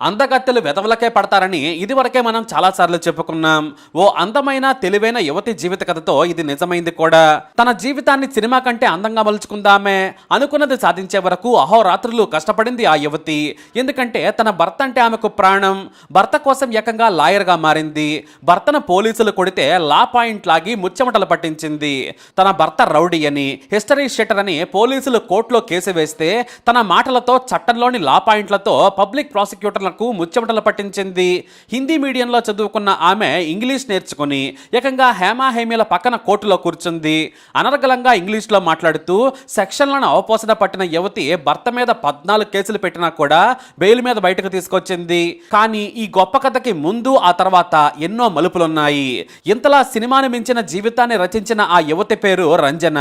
అందగత్తెలు వెధవలకే పడతారని ఇదివరకే మనం చాలాసార్లు చెప్పుకున్నాం. ఓ అందమైన తెలివైన యువతి జీవిత కథతో ఇది నిజమైంది కూడా. తన జీవితాన్ని సినిమా కంటే అందంగా మలుచుకుందామే అనుకున్నది సాధించే వరకు అహోరాత్రులు కష్టపడింది ఆ యువతి. ఎందుకంటే తన భర్త అంటే ఆమెకు ప్రాణం. భర్త కోసం ఏకంగా లాయర్గా మారింది. భర్తను పోలీసులు కొడితే లా పాయింట్ లాగి ముచ్చెమటలు పట్టించింది. తన భర్త రౌడీ అని, హిస్టరీ షీటర్ అని పోలీసులు కోర్టులో కేసు వేస్తే తన మాటలతో చట్టంలోని లా పాయింట్లతో పబ్లిక్ ప్రాసిక్యూటర్ ముచ్చెమటలు పట్టించింది. హిందీ మీడియంలో చదువుకున్న ఆమె ఇంగ్లీష్ నేర్చుకుని ఏకంగా హేమాహేమీల పక్కన కోర్టులో కూర్చుంది. అనర్గళంగా ఇంగ్లీష్లో మాట్లాడుతూ సెక్షన్లను అవపోసన పట్టిన యువతి భర్త మీద 14 కేసులు పెట్టినా కూడా బెయిల్ మీద బయటకు తీసుకొచ్చింది. కానీ ఈ గొప్ప కథకి ముందు ఆ తర్వాత ఎన్నో మలుపులున్నాయి. ఇంతలా సినిమాని మించిన జీవితాన్ని రచించిన ఆ యువతి పేరు రంజన.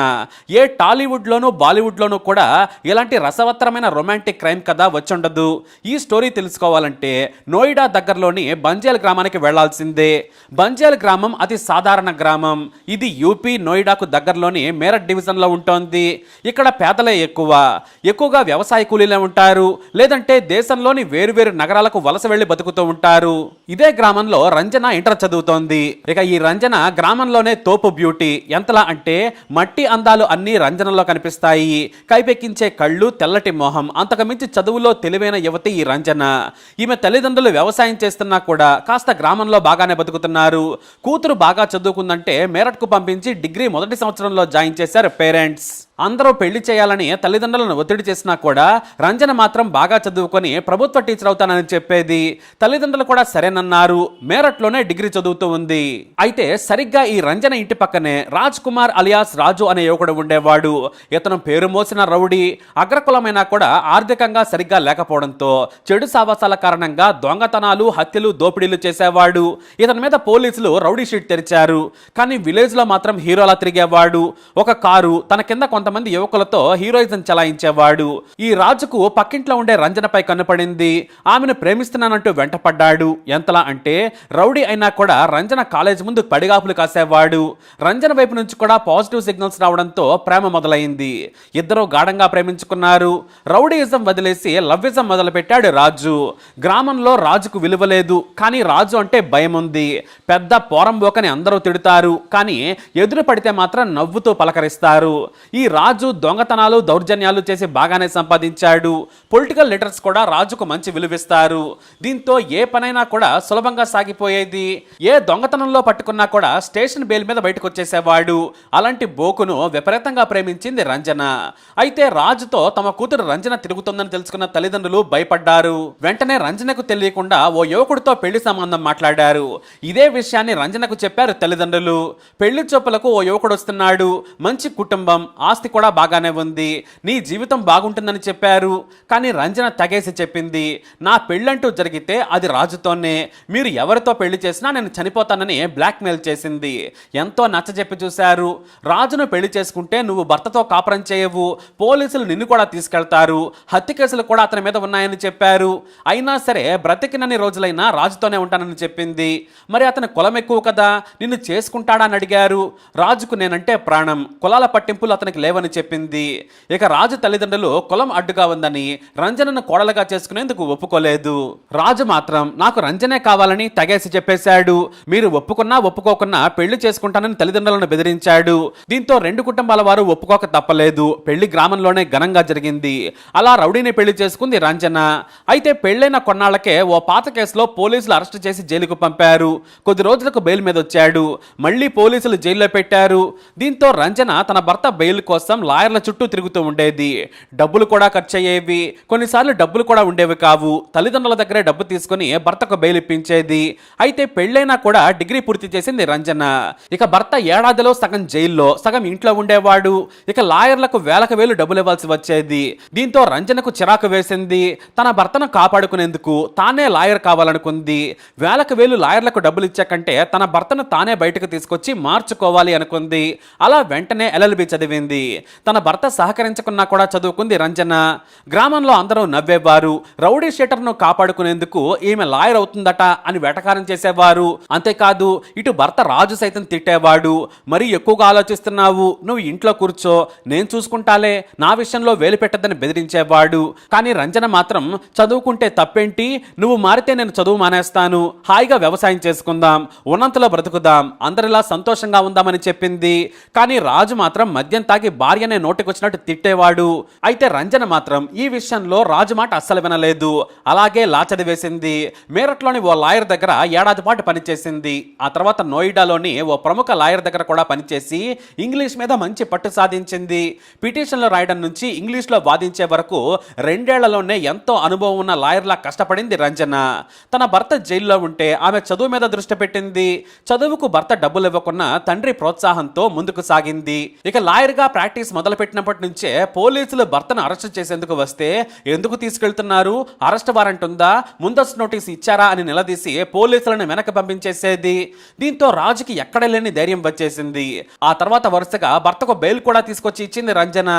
ఏ టాలీవుడ్ లోను బాలీవుడ్ లోను కూడా ఇలాంటి రసవత్తరమైన రొమాంటిక్ క్రైమ్ కథ వచ్చుండదు. ఈ స్టోరీ తెలుసుకోవాలంటే నోయిడా దగ్గరలోని బంజేల్ గ్రామానికి వెళ్లాల్సిందే. బంజేల్ గ్రామం అతి సాధారణ గ్రామం. ఇది యూపీ నోయిడాకు దగ్గరలోని మేరట్ డివిజన్ లో ఉంటుంది. ఇక్కడ పేదలే ఎక్కువగా వ్యవసాయ కూలీలే ఉంటారు, లేదంటే దేశంలోని వేరువేరు నగరాలకు వలస వెళ్లి బతుకుతూ ఉంటారు. ఇదే గ్రామంలో రంజన ఇంటర్ చదువుతోంది. ఇక ఈ రంజన గ్రామంలోనే తోపు బ్యూటీ. ఎంతలా అంటే మట్టి అందాలు అన్ని రంజనలో కనిపిస్తాయి. కైపెక్కించే కళ్ళు, తెల్లటి మొహం, అంతకుమించి చదువులో తెలివైన యువతి ఈ రంజన. ఈమె తల్లిదండ్రులు వ్యవసాయం చేస్తున్నా కూడా కాస్త గ్రామంలో బాగానే బతుకుతున్నారు. కూతురు బాగా చదువుకుందంటే మేరట్కు పంపించి డిగ్రీ మొదటి సంవత్సరంలో జాయిన్ చేశారు పేరెంట్స్. అందరూ పెళ్లి చేయాలని తల్లిదండ్రులను ఒత్తిడి చేసినా కూడా రంజన మాత్రం బాగా చదువుకొని ప్రభుత్వ టీచర్ అవుతానని చెప్పేది. తల్లిదండ్రులు కూడా సరేనన్నారు. మేరట్లోనే డిగ్రీ చదువుతూ ఉంది. అయితే సరిగ్గా ఈ రంజన ఇంటి పక్కనే రాజ్ కుమార్ అలియాస్ రాజు అనే యువకుడు ఉండేవాడు. ఇతను పేరు మోసిన రౌడీ. అగ్రకులమైనా కూడా ఆర్థికంగా సరిగ్గా లేకపోవడంతో చెడు సావాసాల కారణంగా దొంగతనాలు, హత్యలు, దోపిడీలు చేసేవాడు. ఇతని మీద పోలీసులు రౌడీ షీట్ తెరిచారు. కానీ విలేజ్ లో మాత్రం హీరోలా తిరిగేవాడు. ఒక కారు, తన కింద కొంతమంది యువకులతో హీరోయిజం చలాయించేవాడు. ఈ రాజుకు పక్కింట్లో ఉండే రంజనపై కన్నుపడింది. ఆమెను ప్రేమిస్తున్నానంటూ వెంటపడ్డాడు. ఎంతలా అంటే రౌడీ అయినా కూడా రంజన కాలేజ్ ముందు పడిగాపులు కాసేవాడు. రంజన వైపు నుంచి కూడా పాజిటివ్ సిగ్నల్స్ రావడంతో ప్రేమ మొదలైంది. ఇద్దరు గాఢంగా ప్రేమించుకున్నారు. రౌడీయిజం వదిలేసి లవ్విజం మొదలుపెట్టాడు రాజు. గ్రామంలో రాజుకు విలువ లేదు, కానీ రాజు అంటే భయం ఉంది. పెద్ద పోరంబోకని అందరూ తిడతారు, కానీ ఎదురు పడితే మాత్రం నవ్వుతూ పలకరిస్తారు. ఈ రాజు దొంగతనాలు, దౌర్జన్యాలు చేసి బాగానే సంపాదించాడు. పొలిటికల్ లీడర్స్ కూడా రాజుకు మంచి విలువిస్తారు. దీంతో ఏ పనైనా కూడా సులభంగా సాగిపోయేది. ఏ దొంగతనంలో పట్టుకున్నా కూడా స్టేషన్ బెయిల్ మీద బయటకు వచ్చేసేవాడు. అలాంటి బోకును విపరీతంగా ప్రేమించింది రంజన. అయితే రాజుతో తమ కూతురు రంజన తిరుగుతుందని తెలుసుకున్న తల్లిదండ్రులు భయపడ్డారు. వెంటనే రంజనకు తెలియకుండా ఓ యువకుడితో పెళ్లి సంబంధం మాట్లాడారు. ఇదే విషయాన్ని రంజనకు చెప్పారు తల్లిదండ్రులు. పెళ్లి చూపులకు ఓ యువకుడు వస్తున్నాడు. మంచి కుటుంబం, ఆస్తి కూడా బాగానే ఉంది. నీ జీవితం బాగుంటుందని చెప్పారు. కానీ రంజన తగేసి చెప్పింది, నా పెళ్ళంటూ జరిగితే అది రాజుతోనే. మీరు ఎవరితో పెళ్లి చేసినా నేను చనిపోతానని బ్లాక్మెయిల్ చేసింది. ఎంతో నచ్చజెప్పి చూశారు. రాజును పెళ్లి చేసుకుంటే నువ్వు భర్తతో కాపురం చేయవు, పోలీసులు నిన్ను కూడా తీసుకెళ్తారు, హత్య కేసులు కూడా అతని మీద ఉన్నాయని చెప్పారు. అయినా సరే బ్రతికినన్ని రోజులైనా రాజుతోనే ఉంటానని చెప్పింది. మరి అతని కులం ఎక్కువ కదా, నిన్ను చేసుకుంటాడా అని అడిగారు. రాజుకు నేనంటే ప్రాణం, కులాల పట్టింపులు అతనికి లేవని చెప్పింది. ఇక రాజు తల్లిదండ్రులు కులం అడ్డుగా ఉందని రంజనను కోడలుగా చేసుకునేందుకు ఒప్పుకోలేదు. రాజు మాత్రం నాకు రంజనే కావాలని తగేసి చెప్పేశాడు. మీరు ఒప్పుకున్నా ఒప్పుకోకున్నా పెళ్లి చేసుకుంటానని తల్లిదండ్రులను బెదిరించాడు. దీంతో రెండు కుటుంబాల వారు ఒప్పుకోక తప్పలేదు. పెళ్లి గ్రామంలోనే ఘనంగా జరిగింది. అలా రౌడీని పెళ్లి చేసుకుంది రంజన. అయితే పెళ్లైన కొన్నాళ్లకే ఓ పాత కేసులో పోలీసులు అరెస్టు చేసి జైలుకు పంపారు. కొద్ది రోజులకు బెయిల్ మీద వచ్చాడు. మళ్లీ పోలీసులు జైల్లో పెట్టారు. దీంతో రంజన తన భర్త బెయిల్ కోసం లాయర్ల చుట్టూ తిరుగుతూ ఉండేది. డబ్బులు కూడా ఖర్చు అయ్యేవి. కొన్నిసార్లు డబ్బులు కూడా ఉండేవి కావు. తల్లిదండ్రుల దగ్గరే డబ్బు తీసుకుని భర్తకు బెయిల్ ఇప్పించేది. అయితే పెళ్ళైనా కూడా డిగ్రీ పూర్తి చేసింది రంజన. ఇక భర్త ఏడాదిలో సగం జైల్లో, సగం ఇంట్లో ఉండేవాడు. ఇక లాయర్లకు వేలకు వేలు డబ్బులు ఇవ్వాల్సి వచ్చేది. దీంతో రంజనకు చిరాకు వేసింది. తన భర్తను కాపాడుకునేందుకు తానే లాయర్ కావాలనుకుంది. వేలకు వేలు లాయర్లకు డబ్బులు ఇచ్చే కంటే తన భర్తను తానే బయటకు తీసుకొచ్చి మార్చుకోవాలి అనుకుంది. అలా వెంటనే LLB చదివింది. తన భర్త సహకరించకున్నా కూడా చదువుకుంది రంజన. గ్రామంలో అందరూ నవ్వేవారు. రౌడీ షీటర్ను కాపాడుకునేందుకు ఈమె లాయర్ అవుతుందట అని వెటకారం చేసేవారు. అంతేకాదు ఇటు భర్త రాజు సైతం తిట్టేవాడు. మరీ ఎక్కువగా ఆలోచిస్తున్నావు, నువ్వు ఇంట్లో కూర్చో, నేను చూసుకుంటాలే, నా విషయంలో వేలు పెట్టద్దని బెదిరించేవాడు. కానీ రంజన మాత్రం చదువుకుంటే తప్పేంటి, నువ్వు మారితే నేను చదువు మానేస్తాను, హాయిగా వ్యవసాయం చేసుకుందాం, ఉన్నంతలో బ్రతుకుదాం, అందరిలా సంతోషంగా ఉందామని చెప్పింది. కానీ రాజు మాత్రం మద్యం తాగి భార్యనే నోటికొచ్చినట్టు తిట్టేవాడు. అయితే రంజన మాత్రం ఈ విషయంలో రాజు మాట అస్సలు వినలేదు. అలాగే లాచడి వేసింది. మీరట్లోని ఓ లాయర్ దగ్గర ఏడాది పాటు పనిచేసింది. ఆ తర్వాత నోయిడాలోని ఓ ప్రముఖ లాయర్ దగ్గర కూడా పనిచేసి ఇంగ్లీష్ మీద మంచి పట్టు సాధించింది. పిటిషన్లు రాయడం నుంచి ఇంగ్లీష్లో వాదించే వరకు 2 ఏళ్లలోనే ఎంతో అనుభవం ఉన్న లాయర్లా కష్టపడింది రంజన. తన భర్త జైల్లో ఉంటే ఆమె చదువు మీద దృష్టి పెట్టింది. చదువుకు భర్త డబ్బులు ఇవ్వకున్నా తండ్రి ప్రోత్సాహంతో ముందుకు సాగింది. ఇక లాయర్గా ప్రాక్టీస్ మొదలుపెట్టినప్పటి నుంచే పోలీసులు భర్తను అరెస్ట్ చేసేందుకు వస్తే ఎందుకు తీసుకెళ్తున్నారు, అరెస్ట్ వారెంట్ ఉందా, ముందస్తు నోటీస్ ఇచ్చారా అని నిలదీసి పోలీసులను వెనక పంపించేసేది. దీంతో రాజుకి ఎక్కడ లేని ధైర్యం వచ్చేసింది. ఆ తర్వాత వరుసగా భర్తకు బెయిల్ కూడా తీసుకొచ్చి ఇచ్చింది రంజన.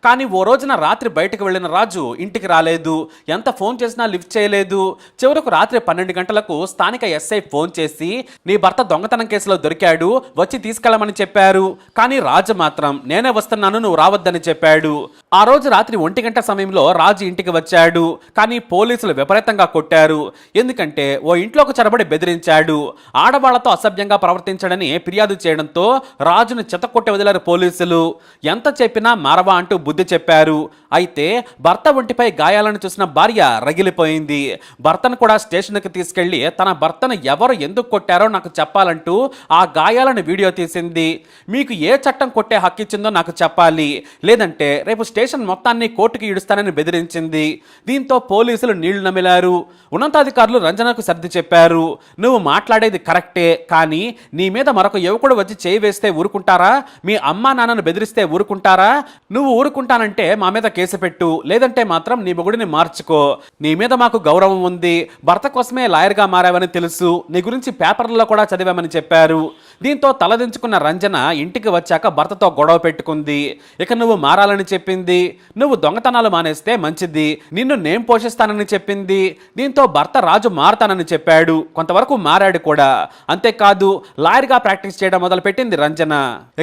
కానీ ఓ రోజున రాత్రి బయటకు వెళ్లిన రాజు ఇంటికి రాలేదు. ఎంత ఫోన్ చేసినా లిఫ్ట్ చేయలేదు. చివరకు రాత్రి 12 గంటలకు స్థానిక ఎస్ఐ ఫోన్ చేసి నీ భర్త దొంగతనం కేసులో దొరికాడు, వచ్చి తీసుకెళ్లమని చెప్పారు. కానీ రాజు మాత్రం నేనే వస్తున్నాను, నువ్వు రావద్దని చెప్పాడు. ఆ రోజు రాత్రి 1 గంట సమయంలో రాజు ఇంటికి వచ్చాడు. కానీ పోలీసులు విపరీతంగా కొట్టారు. ఎందుకంటే ఓ ఇంట్లోకి చొరబడి బెదిరించాడు. ఆడవాళ్లతో అసభ్యంగా ప్రవర్తించాడని ఫిర్యాదు చేయడంతో రాజును చెతకొట్టి వదిలారు పోలీసులు. ఎంత చెప్పినా మారవా అంటూ బుద్ధి చెప్పారు. అయితే భర్త ఒంటిపై గాయాలను చూసిన భార్య రగిలిపోయింది. భర్తను కూడా స్టేషన్కి తీసుకెళ్లి తన భర్తను ఎవరు ఎందుకు కొట్టారో నాకు చెప్పాలంటూ ఆ గాయాలను వీడియో తీసింది. మీకు ఏ చట్టం కొట్టే హక్కు ఇచ్చిందో నాకు చెప్పాలి, లేదంటే రేపు స్టేషన్ మొత్తాన్ని కోర్టుకి ఈడుస్తానని బెదిరించింది. దీంతో పోలీసులు నీళ్లు నమిలారు. ఉన్నతాధికారులు రంజనకు సర్ది చెప్పారు. నువ్వు మాట్లాడేది కరెక్టే, కానీ నీ మీద మరొక యువకుడు వచ్చి చేయి వేస్తే ఊరుకుంటారా, మీ అమ్మా నాన్నను బెదిరిస్తే ఊరుకుంటారా, నువ్వు ఊరుకుంటానంటే మా మీద కేసు పెట్టు, లేదంటే మాత్రం నీ మొగుడిని మార్చుకో, నీ మీద మాకు గౌరవం ఉంది, భర్త కోసమే లాయర్గా మారావని తెలుసు, నీ గురించి పేపర్లలో కూడా చదివామని చెప్పారు. దీంతో తలదించుకున్న రంజన ఇంటికి వచ్చాక భర్తతో గొడవ పెట్టుకుంది. ఇక నువ్వు మారాలని చెప్పింది. నువ్వు దొంగతనాలు మానేస్తే మంచిది, నిన్ను నేను పోషిస్తానని చెప్పింది. దీంతో భర్త రాజు మారతానని చెప్పాడు. కొంతవరకు మారాడు కూడా. అంతేకాదు లాయర్గా ప్రాక్టీస్ చేయడం మొదలుపెట్టింది రంజన.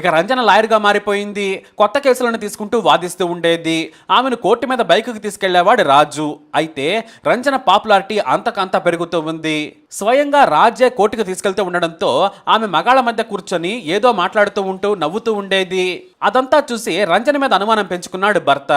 ఇక రంజన లాయర్గా మారిపోయింది. కొత్త కేసులను తీసుకుంటూ వాదిస్తూ ఉండేది. ఆమెను కోర్టు మీద బైకుకి తీసుకెళ్లేవాడు రాజు. అయితే రంజన పాపులారిటీ అంతకంతా పెరుగుతూ ఉంది. స్వయంగా రాజే కోర్టుకు తీసుకెళ్తూ ఉండడంతో ఆమె మగాళ్ళ మధ్య కూర్చొని ఏదో మాట్లాడుతూ ఉంటూ నవ్వుతూ ఉండేది. అదంతా చూసి రంజన మీద అనుమానం పెంచుకున్నాడు భర్త.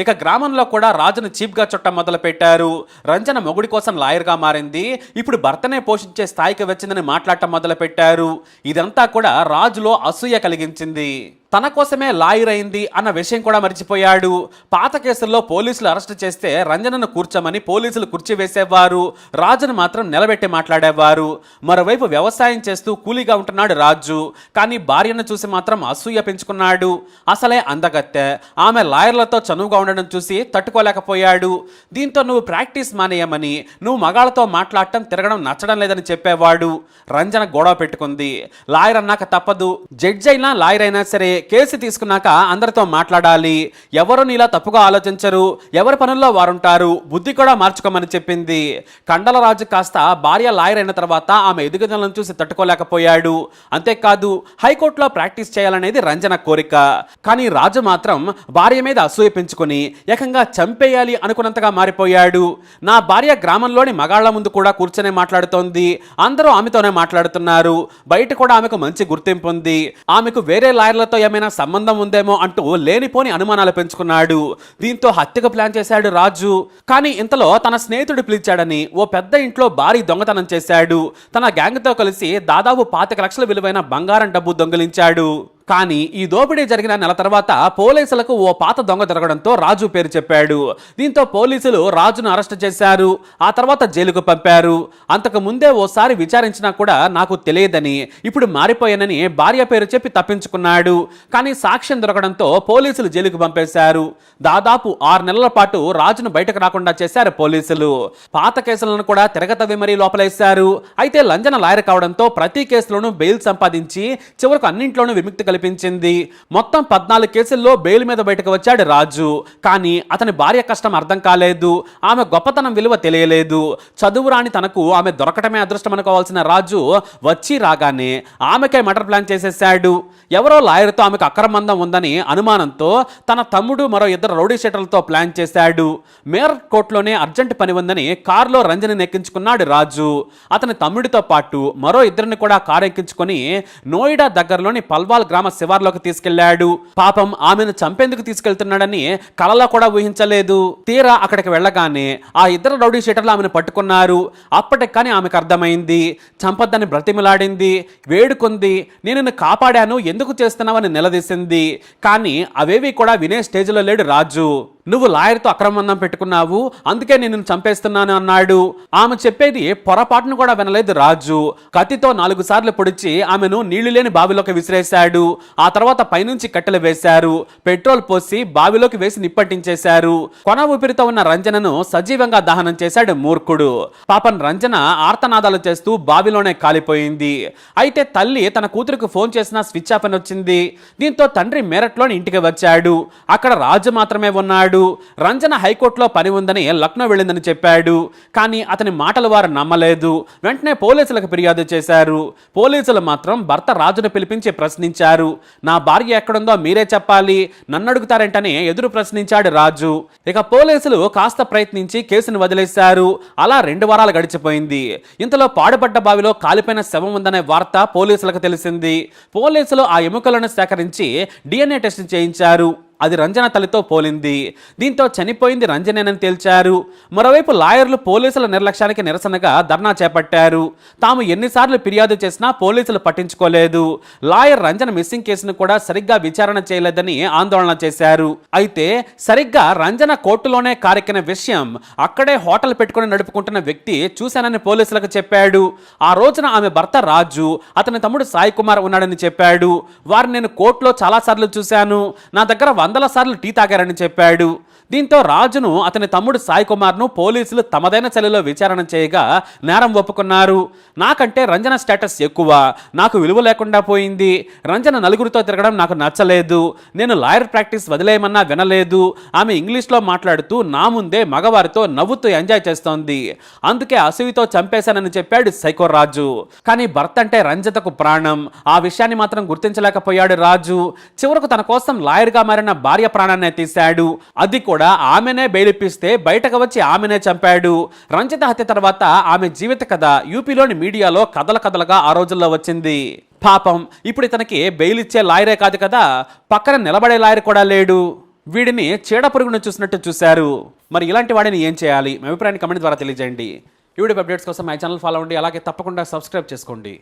ఇక గ్రామంలో కూడా రాజును చీప్గా చుట్టం మొదలు పెట్టారు. రంజన మొగుడి కోసం లాయర్గా మారింది, ఇప్పుడు భర్తనే పోషించే స్థాయికి వచ్చిందని మాట్లాడటం మొదలు పెట్టారు. ఇదంతా కూడా రాజులో అసూయ కలిగించింది. తన కోసమే లాయర్ అయింది అన్న విషయం కూడా మర్చిపోయాడు. పాత కేసుల్లో పోలీసులు అరెస్ట్ చేస్తే రంజనను కూర్చోమని పోలీసులు కుర్చీ వేసేవారు, రాజును మాత్రం నిలబెట్టి మాట్లాడేవారు. మరోవైపు వ్యవసాయం చేస్తూ కూలీగా ఉంటున్నాడు రాజు. కానీ భార్యను చూసి మాత్రం అసూయ పెంచుకున్నాడు. అసలే అందగత్తె, ఆమె లాయర్లతో చనువుగా ఉండడం చూసి తట్టుకోలేకపోయాడు. దీంతో నువ్వు ప్రాక్టీస్ మానేయమని, నువ్వు మగాళ్ళతో మాట్లాడటం తిరగడం నచ్చడం లేదని చెప్పేవాడు. రంజన గొడవ పెట్టుకుంది. లాయర్ అన్నాక తప్పదు, జడ్జి అయినా లాయర్ అయినా సరే కేసు తీసుకున్నాక అందరితో మాట్లాడాలి, ఎవరు నీలా తప్పుగా ఆలోచించరు, ఎవరి పనుల్లో వారుంటారు, బుద్ధి కూడా మార్చుకోమని చెప్పింది. కండలరాజు కాస్త భార్య లాయర్ అయిన తర్వాత ఆమె ఎదుగుదలను చూసి తట్టుకోలేకపోయాడు. అంతేకాదు హైకోర్టులో ప్రాక్టీస్ చేయాలనేది రంజన కోరిక. కానీ రాజు మాత్రం భార్య మీద అసూయ పెంచుకొని ఏకంగా చంపేయాలి అనుకున్నంతగా మారిపోయాడు. నా భార్య గ్రామంలోని మగాళ్ల ముందు కూడా కూర్చొని మాట్లాడుతోంది, అందరూ ఆమెతోనే మాట్లాడుతున్నారు, బయట కూడా ఆమెకు మంచి గుర్తింపు ఉంది, ఆమెకు వేరే లాయర్లతో ఏమైనా సంబంధం ఉందేమో అంటూ లేనిపోని అనుమానాలు పెంచుకున్నాడు. దీంతో హత్యకు ప్లాన్ చేశాడు రాజు. కానీ ఇంతలో తన స్నేహితుడు పిలిచాడని ఓ పెద్ద ఇంట్లో భారీ దొంగతనం చేశాడు. తన గ్యాంగ్తో కలిసి దాదాపు 25 లక్షల విలువైన బంగారం డబ్బు దొంగిలించాడు. కానీ ఈ దోపిడీ జరిగిన నెల తర్వాత పోలీసులకు ఓ పాత దొంగ దొరకడంతో రాజు పేరు చెప్పాడు. దీంతో పోలీసులు రాజును అరెస్ట్ చేశారు. ఆ తర్వాత జైలుకు పంపారు. అంతకు ముందే ఓసారి విచారించినా కూడా నాకు తెలియదని, ఇప్పుడు మారిపోయానని భార్య పేరు చెప్పి తప్పించుకున్నాడు. కానీ సాక్ష్యం దొరకడంతో పోలీసులు జైలుకు పంపేశారు. దాదాపు 6 నెలల పాటు రాజును బయటకు రాకుండా చేశారు పోలీసులు. పాత కేసులను కూడా తిరగతవి మరీ లోపలేశారు. అయితే లంజన లాయర్ కావడంతో ప్రతి కేసులోనూ బెయిల్ సంపాదించి చివరకు అన్నింట్లోనూ విముక్తి కల్పించింది. మొత్తం 14 కేసుల్లో బెయిల్ మీద బయటకు వచ్చాడు రాజు. కానీ అతని భార్య కష్టం అర్థం కాలేదు. ఆమె గొప్పతనం విలువ తెలియలేదు. చదువు రాని తనకు ఆమె దొరకటమే అదృష్టం అనుకోవాల్సిన రాజు వచ్చి రాగానే ఆమెకే మర్డర్ ప్లాన్ చేసేశాడు. ఎవరో లాయర్తో ఆమెకు అక్రమందం ఉందని అనుమానంతో తన తమ్ముడు మరో 2 రౌడీ షీటర్లతో ప్లాన్ చేశాడు. మేరట్ కోర్టులోనే అర్జెంట్ పని ఉందని కారులో రంజని ఎక్కించుకున్నాడు రాజు. అతని తమ్ముడితో పాటు మరో 2 కూడా కారు ఎక్కించుకొని నోయిడా దగ్గరలోని పల్వాల్ గ్రామ శివార్లోకి తీసుకెళ్లాడు. పాపం ఆమెను చంపేందుకు తీసుకెళ్తున్నాడని కలలో కూడా ఊహించలేదు. తీరా అక్కడికి వెళ్ళగానే ఆ 2 రౌడీ షీటర్లు ఆమెను పట్టుకున్నారు. అప్పటికి కానీ ఆమెకు అర్థమైంది. చంపద్దని బ్రతిమిలాడింది, వేడుకుంది. నేను నిన్ను కాపాడాను, ఎందుకు చేస్తున్నావని నిలదీసింది. కానీ అవేవి కూడా వినే స్టేజ్లో లేడు రాజు. నువ్వు లాయర్తో అక్రమందం పెట్టుకున్నావు, అందుకే నేను చంపేస్తున్నాను అన్నాడు. ఆమె చెప్పేది పొరపాటును కూడా వినలేదు రాజు. కత్తితో 4 సార్లు పొడిచి ఆమెను నీళ్లు లేని బావిలోకి విసిరేశాడు. ఆ తర్వాత పైనుంచి కట్టెలు వేశారు. పెట్రోల్ పోసి బావిలోకి వేసి నిప్పట్టించేశారు. కొన ఊపిరితో ఉన్న రంజనను సజీవంగా దహనం చేశాడు మూర్ఖుడు. పాపం రంజన ఆర్తనాదాలు చేస్తూ బావిలోనే కాలిపోయింది. అయితే తల్లి తన కూతురికి ఫోన్ చేసినా స్విచ్ ఆఫ్ అని వచ్చింది. దీంతో తండ్రి మేరట్లోని ఇంటికి వచ్చాడు. అక్కడ రాజు మాత్రమే ఉన్నాడు. రంజన హైకోర్టులో పని ఉందని లక్నో వెళ్ళిందని చెప్పాడు. కానీ అతని మాటలు వారు నమ్మలేదు. వెంటనే పోలీసులకు ఫిర్యాదు చేశారు. పోలీసులు మాత్రం భర్త రాజును పిలిపించి ప్రశ్నించారు. నా భార్య ఎక్కడుందో మీరే చెప్పాలి, నన్ను అడుగుతారేంటని ఎదురు ప్రశ్నించాడు రాజు. ఇక పోలీసులు కాస్త ప్రయత్నించి కేసును వదిలేశారు. అలా 2 వారాలు గడిచిపోయింది. ఇంతలో పాడుపడ్డ బావిలో కాలిపోయిన శవం ఉందనే వార్త పోలీసులకు తెలిసింది. పోలీసులు ఆ ఎముకలను సేకరించి DNA టెస్ట్ చేయించారు. అది రంజన తల్లితో పోలింది. దీంతో చనిపోయింది రంజనేనని తేల్చారు. మరోవైపు లాయర్లు పోలీసుల నిర్లక్ష్యానికి నిరసనగా ధర్నా చేపట్టారు. తాము ఎన్నిసార్లు ఫిర్యాదు చేసినా పోలీసులు పట్టించుకోలేదు. లాయర్ రంజన మిస్సింగ్ కేసును కూడా సరిగ్గా విచారణ చేయలేదని ఆందోళన చేశారు. అయితే సరిగ్గా రంజన కోర్టులోనే కారెక్కిన విషయం అక్కడే హోటల్ పెట్టుకుని నడుపుకుంటున్న వ్యక్తి చూశానని పోలీసులకు చెప్పాడు. ఆ రోజున ఆమె భర్త రాజు, అతని తమ్ముడు సాయి కుమార్ ఉన్నాడని చెప్పాడు. వారిని నేను కోర్టులో చాలాసార్లు చూశాను, నా దగ్గర 100 సార్లు టీ తాగారని చెప్పాడు. దీంతో రాజును అతని తమ్ముడు సాయి కుమార్ను పోలీసులు తమదైన శైలిలో విచారణ చేయగా నేరం ఒప్పుకున్నారు. నాకంటే రంజన స్టేటస్ ఎక్కువ, నాకు విలువ లేకుండా పోయింది. రంజన నలుగురితో తిరగడం నాకు నచ్చలేదు. నేను లాయర్ ప్రాక్టీస్ వదిలేయమన్నా వినలేదు. ఆమె ఇంగ్లీష్లో మాట్లాడుతూ నా ముందే మగవారితో నవ్వుతూ ఎంజాయ్ చేస్తోంది. అందుకే అసూయతో చంపేశానని చెప్పాడు సైకో రాజు. కానీ భర్త అంటే రంజతకు ప్రాణం. ఆ విషయాన్ని మాత్రం గుర్తించలేకపోయాడు రాజు. చివరకు తన కోసం లాయర్గా మారిన భార్య ప్రాణాన్ని తీశాడు. అది కూడా ఆమెనే బెయిలిప్పిస్తే బయటకు వచ్చి ఆమెనే చంపాడు. రంజిత హత్య తర్వాత ఆమె జీవిత కథ యూపీలోని మీడియాలో కథలుగా ఆ రోజుల్లో వచ్చింది. పాపం ఇప్పుడు ఇతనికి బెయిల్ ఇచ్చే లాయరే కాదు కదా, పక్కన నిలబడే లాయర్ కూడా లేడు. వీడిని చీడ పురుగును చూసినట్టు చూశారు. మరి ఇలాంటి వాడిని ఏం చేయాలి? మీ అభిప్రాయాన్ని కమెంట్ ద్వారా తెలియజేయండి. ఈ వీడియో అప్డేట్స్ కోసం మై ఛానల్ ఫాలో అవ్వండి. అలాగే తప్పకుండా సబ్స్క్రైబ్ చేసుకోండి.